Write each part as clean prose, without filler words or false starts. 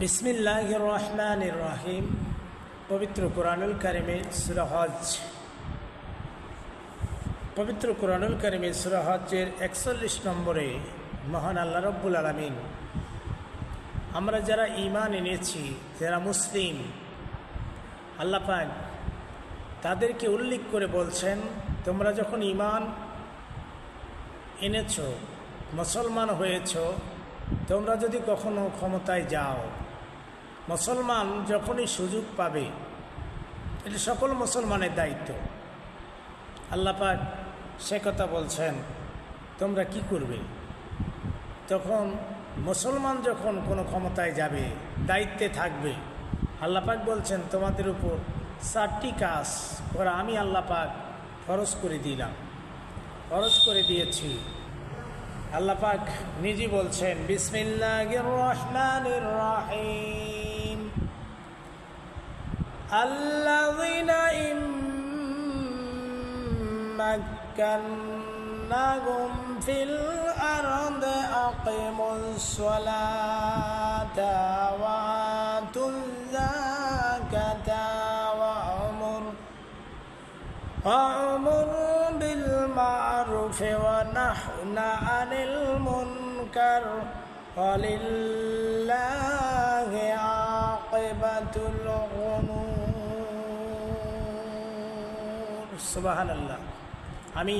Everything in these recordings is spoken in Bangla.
বিসমিল্লাহির রহমানির রহিম। পবিত্র কুরআনুল কারিমে সূরা হজ, পবিত্র কুরআনুল কারিমে সূরা হজের 41 নম্বরে মহান আল্লাহ রাব্বুল আলামিন আমরা যারা ঈমান এনেছি, যারা মুসলিম, আল্লাহ পাক তাদেরকে উল্লেখ করে বলছেন, তোমরা যখন ঈমান এনেছো, মুসলমান হয়েছ, তোমরা যদি কখনো ক্ষমতায় যাও, মুসলমান যখনই সুযোগ পাবে, এটা সকল মুসলমানের দায়িত্ব। আল্লাহ পাক সে কথা বলছেন, তোমরা কি করবে তখন মুসলমান যখন কোনো ক্ষমতায় যাবে, দায়িত্বে থাকবে। আল্লাহ পাক বলছেন, তোমাদের উপর 4টি কাজ করা আমি আল্লাহ পাক ফরজ করে দিলাম, ফরজ করে দিয়েছি। আল্লাহ পাক নিজে বলছেন, বিসমিল্লাহির রহমানির রহিম, আল্লাযীনা ইম্মাক্কান্নাহুম ফিল আরদি আকিমুস সালাতা ওয়া আতুয যাকাতা ওয়া আমুর বিল মা'রুফ ওয়া নাহনা আনিল মুনকার ওয়া লিল্লাহি আকিবাতুল উমুর। সুবহানাল্লাহ। আমি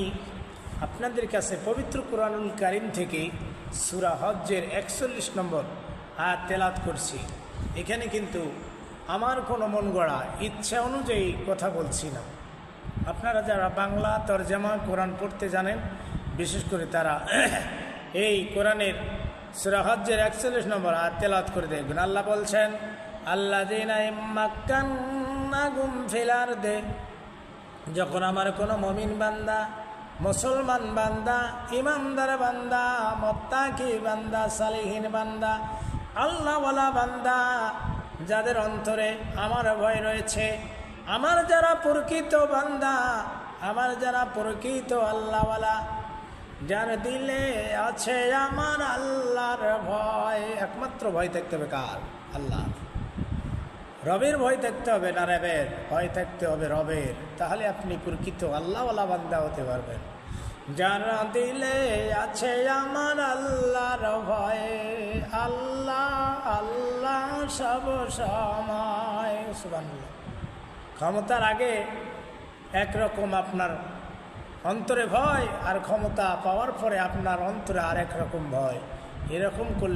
আপনাদের কাছে পবিত্র কুরআনুল কারীম থেকে সূরা হজ্জের 41 নম্বর আয়াত তেলাওয়াত করছি। এখানে কিন্তু আমার কোনো মন গড়া ইচ্ছা অনুযায়ী কথা বলছি না। আপনারা যারা বাংলা তরজমা কোরআন পড়তে জানেন, বিশেষ করে তারা এই কোরআনের সূরা হজ্জের 41 নম্বর আয়াত তেলাওয়াত করে দেখবেন। আল্লাহ বলছেন, আল্লাযীনা ইম্মাক্কান্নাহুম ফিল আরদি, যখন আমার কোনো মুমিন বান্দা, মুসলমান বান্দা, ইমানদার বান্দা, মুত্তাকি বান্দা, সালিহিন বান্দা, আল্লাহওয়ালা বান্দা, যাদের অন্তরে আমার ভয় রয়েছে, আমার যারা প্রকৃত বান্দা, আমার যারা প্রকৃত আল্লাহওয়ালা, যার দিলে আছে আমার আল্লাহর ভয়। একমাত্র ভয় থাকতে হবে কার? আল্লাহ। রবের ভয় থাকতে হবে না, রবের ভয় থাকতে হবে রবের। তাহলে আপনি প্রকৃত আল্লাহওয়ালা বান্দা হতে পারবেন। যারা দিলে আছে আমার আল্লাহর ভয়, আল্লাহ আল্লাহ সব সময়। সুবহানাল্লাহ। ক্ষমতার আগে একরকম আপনার অন্তরে ভয়, আর ক্ষমতা পাওয়ার পরে আপনার অন্তরে আর একরকম ভয়। এরকম করলে